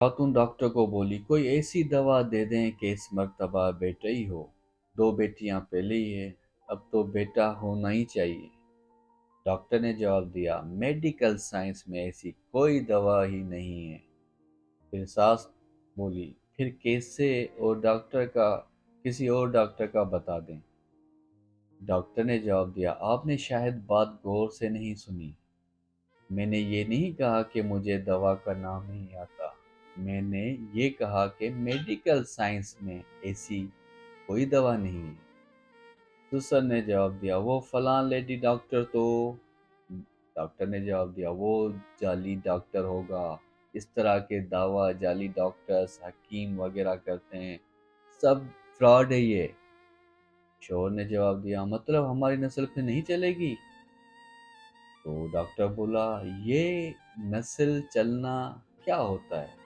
खातून doctor को बोली, कोई ऐसी दवा दे दें कि इस मर्तबा बेटा ही हो। दो बेटियां पहले ही है, अब तो बेटा होना ही चाहिए। डॉक्टर ने जवाब दिया, मेडिकल साइंस में ऐसी कोई दवा ही नहीं है। फिर सास बोली, फिर कैसे? और डॉक्टर का किसी और डॉक्टर का बता दें। डॉक्टर ने जवाब दिया, आपने शायद बात गौर से नहीं सुनी। मैंने ये नहीं कहा कि मुझे दवा का नाम नहीं आता। मैंने ये कहा कि मेडिकल साइंस में ऐसी कोई दवा नहीं है। दूसर ने जवाब दिया, वो फलां लेडी डॉक्टर तो। डॉक्टर ने जवाब दिया, वो जाली डॉक्टर होगा। इस तरह के दावा जाली डॉक्टर्स हकीम वगैरह करते हैं, सब फ्रॉड है ये। शोर ने जवाब दिया, मतलब हमारी नस्ल फिर नहीं चलेगी? तो डॉक्टर बोला, ये नस्ल चलना क्या होता है?